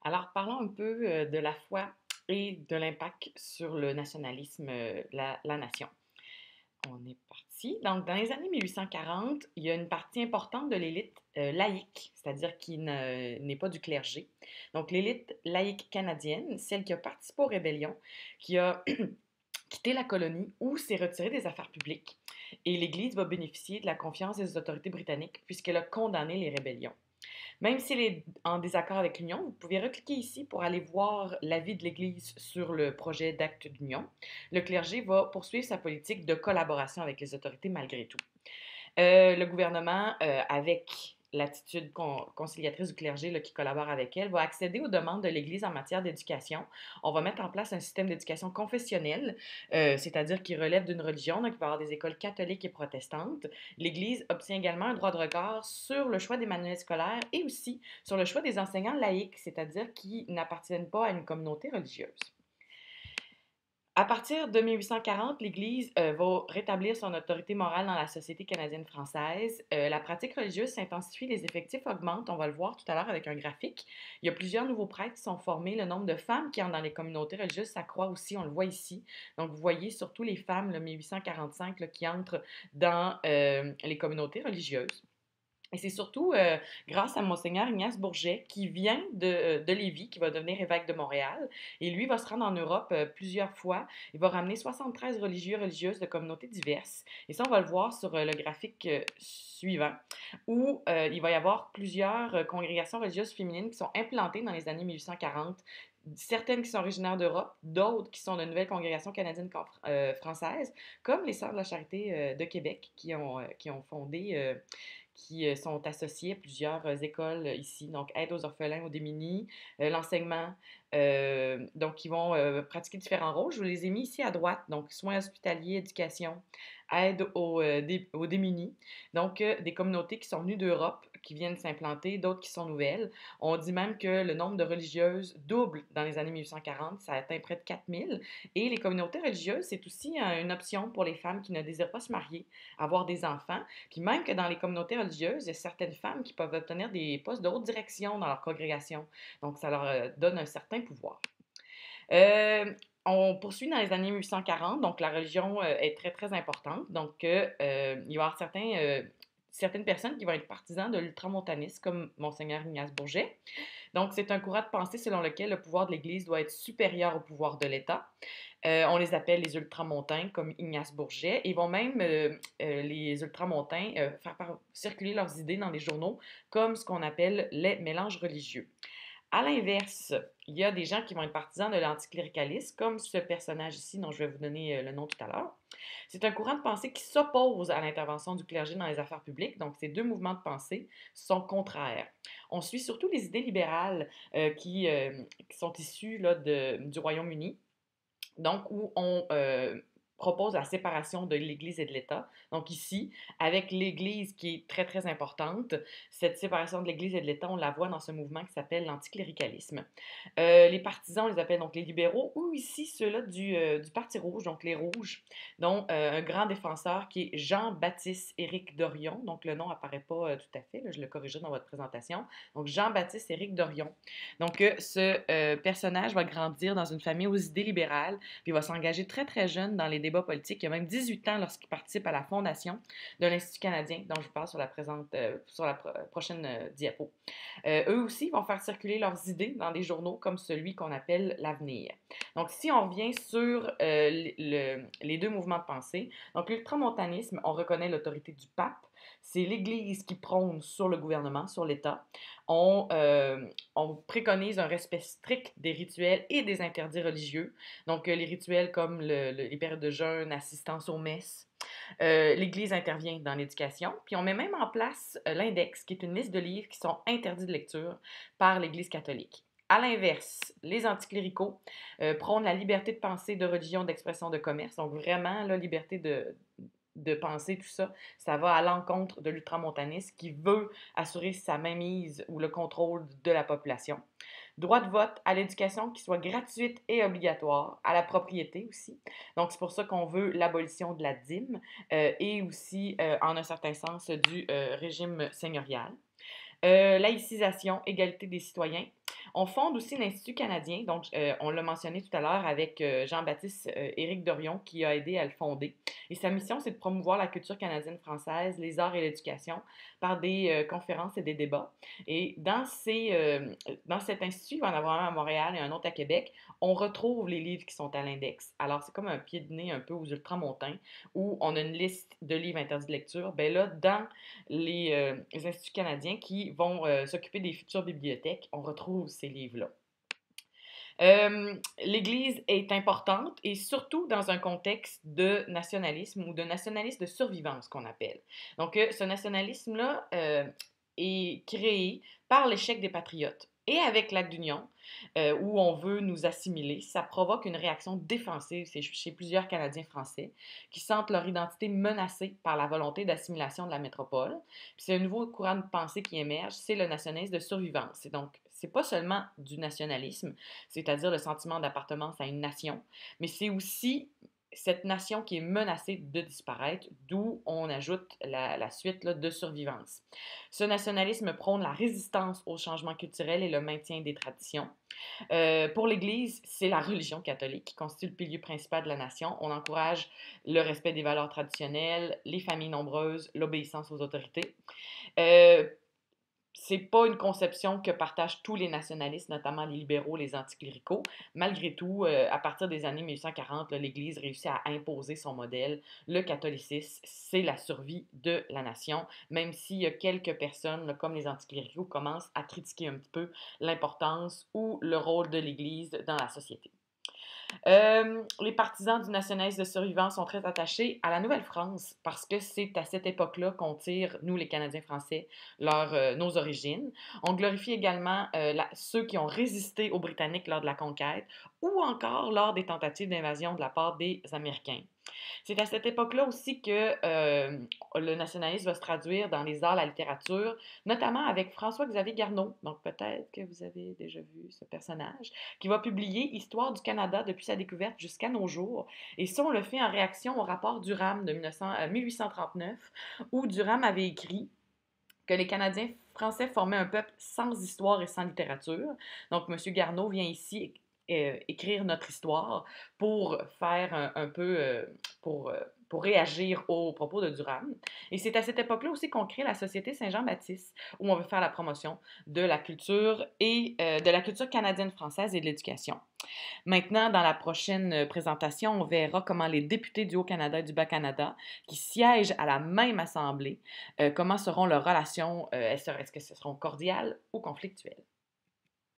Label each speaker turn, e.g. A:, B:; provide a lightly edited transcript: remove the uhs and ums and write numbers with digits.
A: Alors, parlons un peu de la foi et de l'impact sur le nationalisme, la nation. On est parti. Donc, dans les années 1840, il y a une partie importante de l'élite laïque, c'est-à-dire n'est pas du clergé. Donc, l'élite laïque canadienne, celle qui a participé aux rébellions, qui a quitté la colonie ou s'est retirée des affaires publiques. Et l'Église va bénéficier de la confiance des autorités britanniques puisqu'elle a condamné les rébellions. Même s'il est en désaccord avec l'Union, vous pouvez recliquer ici pour aller voir l'avis de l'Église sur le projet d'acte d'union. Le clergé va poursuivre sa politique de collaboration avec les autorités malgré tout. Le gouvernement, avec l'attitude conciliatrice du clergé là, qui collabore avec elle, va accéder aux demandes de l'Église en matière d'éducation. On va mettre en place un système d'éducation confessionnelle, c'est-à-dire qui relève d'une religion, donc il va y avoir des écoles catholiques et protestantes. L'Église obtient également un droit de regard sur le choix des manuels scolaires et aussi sur le choix des enseignants laïcs, c'est-à-dire qui n'appartiennent pas à une communauté religieuse. À partir de 1840, l'Église va rétablir son autorité morale dans la société canadienne-française. La pratique religieuse s'intensifie, les effectifs augmentent, on va le voir tout à l'heure avec un graphique. Il y a plusieurs nouveaux prêtres qui sont formés, le nombre de femmes qui entrent dans les communautés religieuses s'accroît aussi, on le voit ici. Donc vous voyez surtout les femmes, le 1845, là, qui entrent dans les communautés religieuses. Et c'est surtout grâce à Monseigneur Ignace Bourget, qui vient de Lévis, qui va devenir évêque de Montréal. Et lui va se rendre en Europe plusieurs fois. Il va ramener 73 religieux et religieuses de communautés diverses. Et ça, on va le voir sur le graphique suivant, où il va y avoir plusieurs congrégations religieuses féminines qui sont implantées dans les années 1840. Certaines qui sont originaires d'Europe, d'autres qui sont de nouvelles congrégations canadiennes françaises, comme les Sœurs de la Charité de Québec, qui ont fondé qui sont associés à plusieurs écoles ici, donc aide aux orphelins, aux démunis, l'enseignement, donc ils vont pratiquer différents rôles. Je vous les ai mis ici à droite, donc soins hospitaliers, éducation, aide aux démunis, donc des communautés qui sont venues d'Europe, qui viennent s'implanter, d'autres qui sont nouvelles. On dit même que le nombre de religieuses double dans les années 1840, ça a atteint près de 4000. Et les communautés religieuses, c'est aussi une option pour les femmes qui ne désirent pas se marier, avoir des enfants. Puis même que dans les communautés religieuses, il y a certaines femmes qui peuvent obtenir des postes de haute direction dans leur congrégation. Donc, ça leur donne un certain pouvoir. On poursuit dans les années 1840, donc la religion est très, très importante. Donc, il va y avoir certaines personnes qui vont être partisans de l'ultramontanisme, comme Monseigneur Ignace Bourget. Donc, c'est un courant de pensée selon lequel le pouvoir de l'Église doit être supérieur au pouvoir de l'État. On les appelle les ultramontains, comme Ignace Bourget. Ils vont même, les ultramontains, circuler leurs idées dans les journaux, comme ce qu'on appelle les mélanges religieux. À l'inverse, il y a des gens qui vont être partisans de l'anticléricalisme, comme ce personnage ici dont je vais vous donner le nom tout à l'heure. C'est un courant de pensée qui s'oppose à l'intervention du clergé dans les affaires publiques, donc ces deux mouvements de pensée sont contraires. On suit surtout les idées libérales qui sont issues là, du Royaume-Uni, donc où on propose la séparation de l'Église et de l'État. Donc ici, avec l'Église qui est très, très importante, cette séparation de l'Église et de l'État, on la voit dans ce mouvement qui s'appelle l'anticléricalisme. Les partisans, on les appelle donc les libéraux, ou ici ceux-là du Parti rouge, donc les rouges, dont un grand défenseur qui est Jean-Baptiste Éric Dorion. Donc le nom n'apparaît pas tout à fait, là, je le corrigerai dans votre présentation. Donc Jean-Baptiste Éric Dorion. Donc ce personnage va grandir dans une famille aux idées libérales, puis il va s'engager très, très jeune dans les débats politiques. Il a même 18 ans lorsqu'il participe à la fondation de l'Institut canadien, dont je vous parle sur la prochaine diapo. Eux aussi vont faire circuler leurs idées dans des journaux comme celui qu'on appelle l'Avenir. Donc, si on revient sur les deux mouvements de pensée, donc l'ultramontanisme, on reconnaît l'autorité du pape. C'est l'Église qui prône sur le gouvernement, sur l'État. On préconise un respect strict des rituels et des interdits religieux. Donc, les rituels comme les périodes de jeûne, assistance aux messes. L'Église intervient dans l'éducation. Puis, on met même en place l'index, qui est une liste de livres qui sont interdits de lecture par l'Église catholique. À l'inverse, les anticléricaux prônent la liberté de pensée, de religion, d'expression, de commerce. Donc, vraiment, la liberté de penser, tout ça, ça va à l'encontre de l'ultramontanisme qui veut assurer sa mainmise ou le contrôle de la population. Droit de vote à l'éducation qui soit gratuite et obligatoire, à la propriété aussi. Donc, c'est pour ça qu'on veut l'abolition de la dîme et aussi, en un certain sens, du régime seigneurial. Laïcisation, égalité des citoyens. On fonde aussi l'Institut canadien, donc on l'a mentionné tout à l'heure avec Jean-Baptiste Éric Dorion qui a aidé à le fonder. Et sa mission, c'est de promouvoir la culture canadienne-française, les arts et l'éducation par des conférences et des débats. Et dans cet institut, il va en avoir un à Montréal et un autre à Québec, on retrouve les livres qui sont à l'index. Alors, c'est comme un pied de nez un peu aux ultramontains où on a une liste de livres interdits de lecture. Ben là, dans les instituts canadiens qui vont s'occuper des futures bibliothèques, on retrouve ces livres-là. L'Église est importante et surtout dans un contexte de nationalisme ou de nationalisme de survivance qu'on appelle. Donc, ce nationalisme-là est créé par l'échec des patriotes. Et avec l'acte d'union, où on veut nous assimiler, ça provoque une réaction défensive chez plusieurs Canadiens français qui sentent leur identité menacée par la volonté d'assimilation de la métropole. Puis c'est un nouveau courant de pensée qui émerge, c'est le nationalisme de survivance. Et donc, c'est pas seulement du nationalisme, c'est-à-dire le sentiment d'appartenance à une nation, mais c'est aussi cette nation qui est menacée de disparaître, d'où on ajoute la suite là, de survivance. Ce nationalisme prône la résistance au changement culturel et le maintien des traditions. Pour l'Église, c'est la religion catholique qui constitue le pilier principal de la nation. On encourage le respect des valeurs traditionnelles, les familles nombreuses, l'obéissance aux autorités. Euh, c'est pas une conception que partagent tous les nationalistes, notamment les libéraux, les anticléricaux. Malgré tout, à partir des années 1840, là, l'Église réussit à imposer son modèle. Le catholicisme, c'est la survie de la nation, même s'il y a quelques personnes, là, comme les anticléricaux, commencent à critiquer un petit peu l'importance ou le rôle de l'Église dans la société. Les partisans du nationalisme de survivance sont très attachés à la Nouvelle-France parce que c'est à cette époque-là qu'on tire, nous les Canadiens français, nos origines. On glorifie également ceux qui ont résisté aux Britanniques lors de la conquête ou encore lors des tentatives d'invasion de la part des Américains. C'est à cette époque-là aussi que le nationalisme va se traduire dans les arts, la littérature, notamment avec François-Xavier Garneau, donc peut-être que vous avez déjà vu ce personnage, qui va publier Histoire du Canada depuis sa découverte jusqu'à nos jours. Et ça, on le fait en réaction au rapport Durham de 1839, où Durham avait écrit que les Canadiens français formaient un peuple sans histoire et sans littérature. Donc, M. Garneau vient ici écrire notre histoire pour faire un peu, pour réagir aux propos de Durham. Et c'est à cette époque-là aussi qu'on crée la Société Saint-Jean-Baptiste, où on veut faire la promotion de la culture et de la culture canadienne-française et de l'éducation. Maintenant, dans la prochaine présentation, on verra comment les députés du Haut-Canada et du Bas-Canada, qui siègent à la même assemblée, comment seront leurs relations, est-ce que ce seront cordiales ou conflictuelles?